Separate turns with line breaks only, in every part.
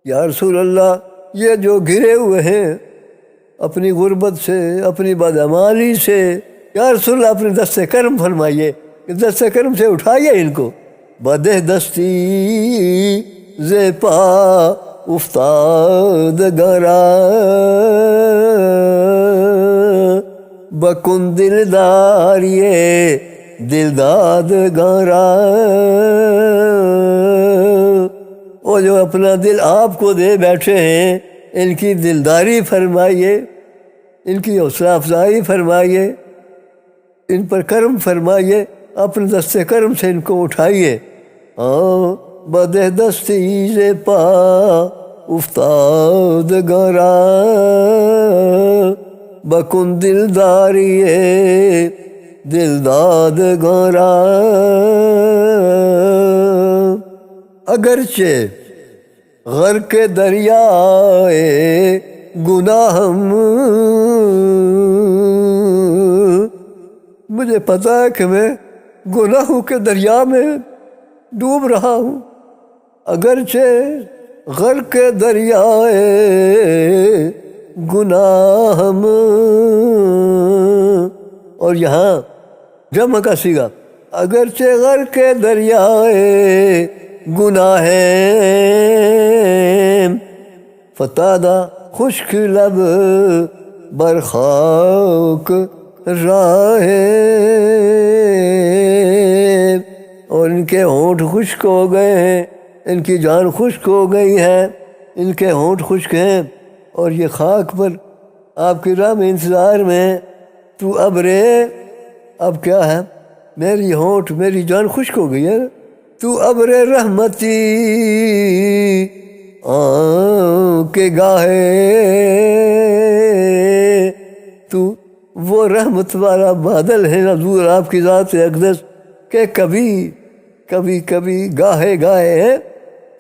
یا رسول اللہ یہ جو گرے ہوئے ہیں اپنی غربت سے، اپنی بدعمالی سے، یا رسول اللہ اپنے دست کرم فرمائیے، دست کرم سے اٹھائیے ان کو۔ بدہ دستی زے پا افتاد گرا، بکن دلداریے دلداد گرا۔ وہ جو اپنا دل آپ کو دے بیٹھے ہیں ان کی دلداری فرمائیے، ان کی حوصلہ افزائی فرمائیے، ان پر کرم فرمائیے، اپنے دست کرم سے ان کو اٹھائیے۔ بدہ دستی سے پا افتاد گرا، بکن دلداری دلداد گرا۔ اگرچہ غرق دریائے گناہم، مجھے پتا ہے کہ میں گناہوں کے دریا میں ڈوب رہا ہوں، اگرچہ غرق دریائے گناہم، اور یہاں جمع کا صیغہ، اگرچہ غرق دریائے گناہ فتادہ خشک لب برخاک راہ، اور ان کے ہونٹ خشک ہو گئے ہیں، ان کی جان خشک ہو گئی ہے، ان کے ہونٹ خشک ہیں، اور یہ خاک پر آپ کی راہ میں انتظار میں۔ تو اب رے، اب کیا ہے، میری ہونٹ میری جان خشک ہو گئی ہے، تو ابر رحمتی کے گاہے، تو وہ رحمت والا بادل ہے حضور آپ کی ذات اقدس کہ کبھی کبھی کبھی گاہے گائے ہیں،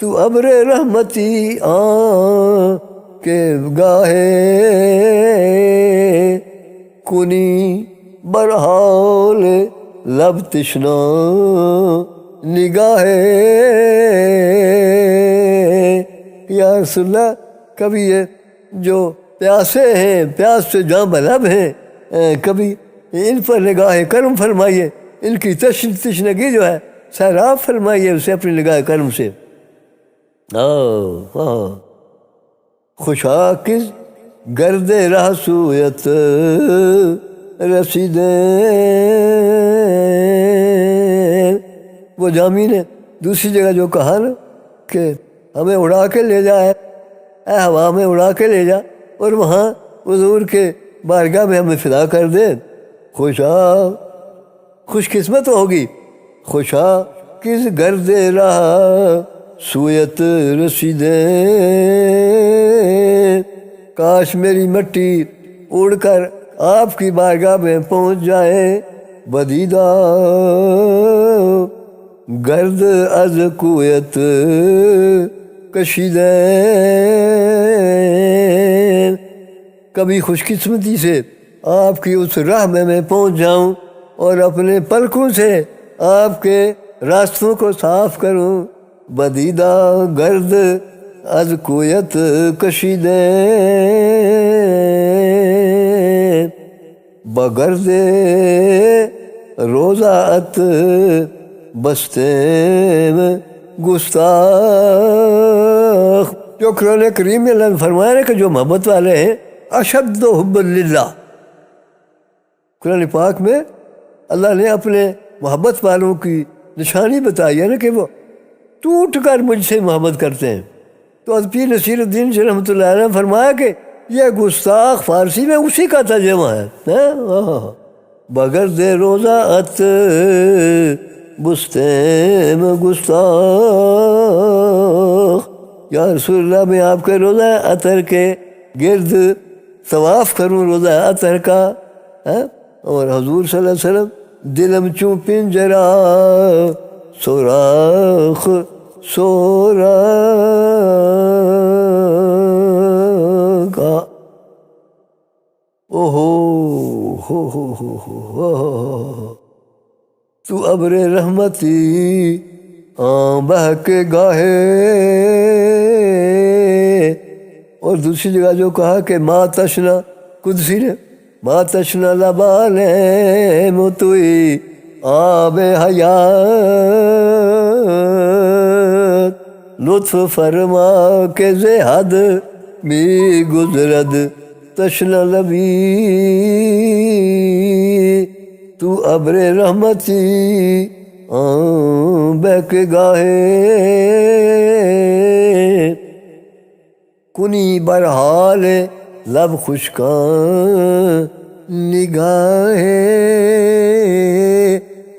تو ابر رحمتی کے گاہے، کنی برحال لب تشنا نگاہ۔ یا رسول اللہ کبھی یہ جو پیاسے ہیں، پیاس سے جاں بلب ہیں، کبھی ان پر نگاہ کرم فرمائیے، ان کی تشنگی جو ہے سیراب فرمائیے اسے اپنی نگاہ کرم سے۔ خوشا کس گرد راہ سویت رسیدیں، وہ جامی نے دوسری جگہ جو کہا نا کہ ہمیں اڑا کے لے جائے، اے ہوا میں اڑا کے لے جا، اور وہاں حضور کے بارگاہ میں ہمیں فدا کر دے۔ خوش قسمت ہوگی، خوشا کس گرد راہ سویت رسیدیں، کاش میری مٹی اڑ کر آپ کی بارگاہ میں پہنچ جائے۔ بدیدہ گرد از کویت کشیدیں، کبھی خوش قسمتی سے آپ کی اس راہ میں پہنچ جاؤں اور اپنے پلکوں سے آپ کے راستوں کو صاف کروں۔ بدیدہ گرد از کویت کشیدیں، بگرد روضاعت بستیم گستاخ۔ جو قرآن کریم میں اللہ فرمایا ہے کہ جو محبت والے ہیں اشد حب للہ، قرآن پاک میں اللہ نے اپنے محبت والوں کی نشانی بتائی ہے نا کہ وہ ٹوٹ کر مجھ سے محبت کرتے ہیں۔ تو حضرت پیر نصیر الدین رحمۃ اللہ علیہ نے فرمایا کہ یہ گستاخ فارسی میں اسی کا ترجمہ ہے۔ بگرد روضاعت بستیم گستاخ، یا رسول اللہ میں آپ کے روضہ عطر کے گرد طواف کروں، روضہ عطر کا، اور حضور صلی اللہ علیہ وسلم دلم چوں پنجرا سوراخ سوراخ تو ابر رحمتی بہک گاہے اور دوسری جگہ جو کہا کہ ما تشنا، قدسی نے ما تشنا لبان متوئی آب حیات، لطف فرما کے زہد بھی گزرد تشنا لبی، تو ابر رحمتی بہک گاہے، کنی برحال لب خشکاں نگاہے،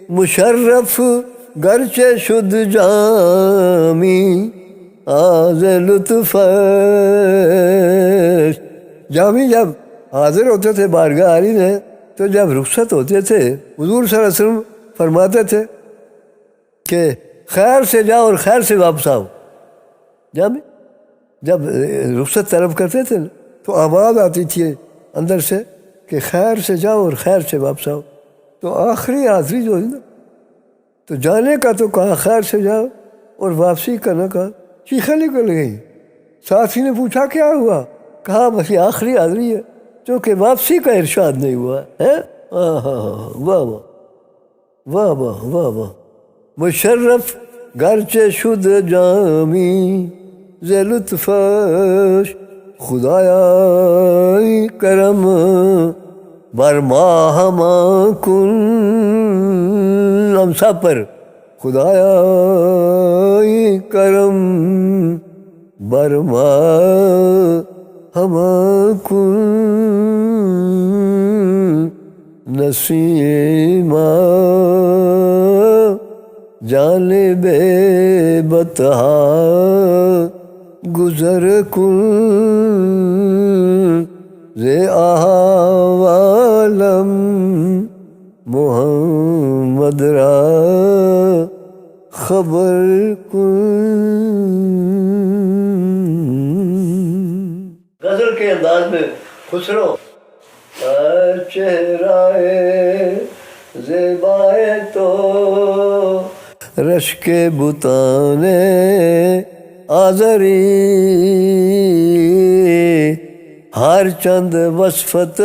مشرف گرچہ شد جامی آز لطفش، جامی جب حاضر ہوتے تھے بارگاہ عالی میں تو جب رخصت ہوتے تھے حضور صلی اللہ علیہ وسلم فرماتے تھے کہ خیر سے جاؤ اور خیر سے واپس آؤ۔ جب رخصت طلب کرتے تھے تو آواز آتی تھی اندر سے کہ خیر سے جاؤ اور خیر سے واپس آؤ، تو آخری حاضری جو ہے نا، تو جانے کا تو کہا خیر سے جاؤ اور واپسی کا نہ کہا، چیخیں نکل گئی۔ ساتھی نے پوچھا کیا ہوا؟ کہا بس یہ آخری حاضری ہے، چونکہ واپسی کا ارشاد نہیں ہوا ہے۔ واہ واہ واہ واہ واہ واہ، مشرف گرچہ شد جامی ز لطفش، خدایا کرم بر ماہ ما کن، ہم سب پر خدایا کرم بر ماہ ما کن، نسیما جانب بطحا گزر کن، ز احوالم محمد را خبر کن۔ غزل کے انداز میں خسرو چہرائے زیبائے تو رشک بتان آزری، ہر چند وصفت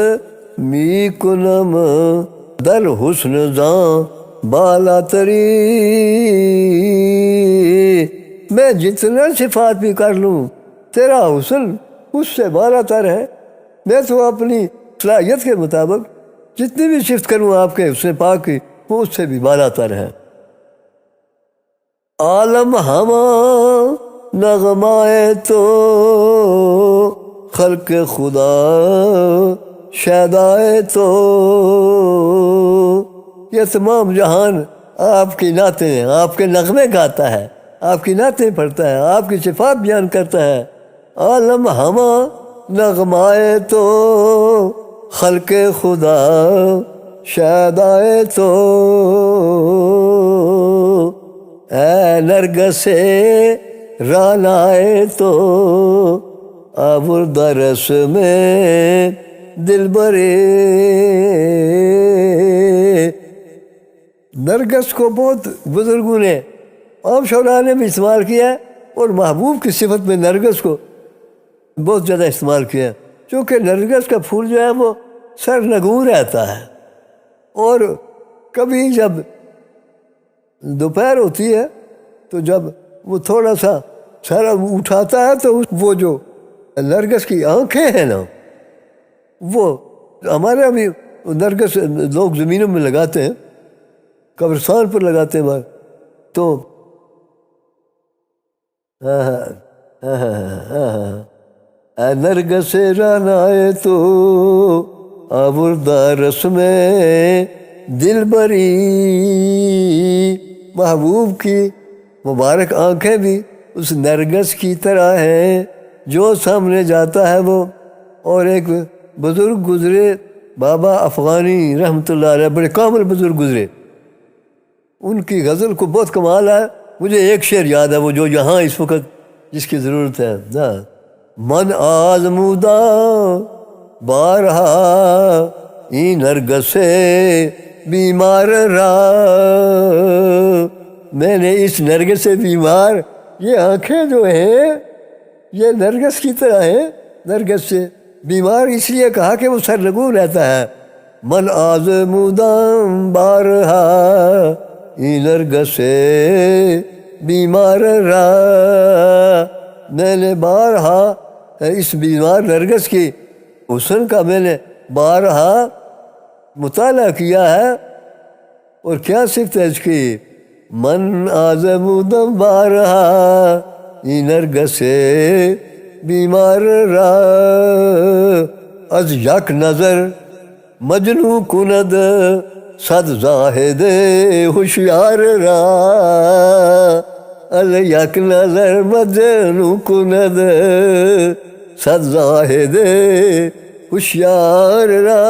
می کنم در حسن زاں بالا تری، میں جتنا صفات بھی کر لوں تیرا حسن اس سے بالا تر ہے، میں تو اپنی صلاحیت کے مطابق جتنی بھی صفت کروں آپ کے حسن پاک کی وہ اس سے بھی بالا تر ہے۔ عالم ہما نغمائے تو خلق خدا شیدائے تو، یہ تمام جہان آپ کی نعتیں ہیں، آپ کے نغمے گاتا ہے، آپ کی نعتیں پڑھتا ہے، آپ کی صفات بیان کرتا ہے۔ عالم ہما نغمائے تو خلق خدا شیدائے تو، اے نرگس رانائے تو آوردہ رس میں دل برے، نرگس کو بہت بزرگوں نے عام شعراء نے بھی استعمال کیا ہے، اور محبوب کی صفت میں نرگس کو بہت زیادہ استعمال کیا، چونکہ نرگس کا پھول جو ہے وہ سرنگوں رہتا ہے، اور کبھی جب دوپہر ہوتی ہے تو جب وہ تھوڑا سا سر اٹھاتا ہے تو وہ جو نرگس کی آنکھیں ہیں نا، وہ ہمارے ابھی نرگس لوگ زمینوں میں لگاتے ہیں، قبرستان پر لگاتے ہیں، تو اے نرگس رانائے تو آوردہ رس میں دل بری، محبوب کی مبارک آنکھیں بھی اس نرگس کی طرح ہیں جو سامنے جاتا ہے وہ۔ اور ایک بزرگ گزرے بابا افغانی رحمۃ اللہ علیہ، بڑے کامل بزرگ گزرے، ان کی غزل کو بہت کمال ہے۔ مجھے ایک شعر یاد ہے وہ جو یہاں اس وقت جس کی ضرورت ہے، من آزمودہ بارہا این نرگس بیمار را، میں نے اس نرگس سے بیمار، یہ آنکھیں جو ہیں یہ نرگس کی طرح ہیں، نرگس سے بیمار اس لیے کہا کہ وہ سرنگوں رہتا ہے من آزمودم بارہا ای نرگس سے بیمار را میں نے بارہا اس بیمار نرگس کی حسن کا میں نے بارہا مطالعہ کیا ہے اور کیا صفت ہے اس کی من آزمودم بارہا ای نرگس سے بیمار را از یک نظر مجنو کند صد زاہد ہوشیار را از یک نظر مجنو کند صد زاہد ہوشیار را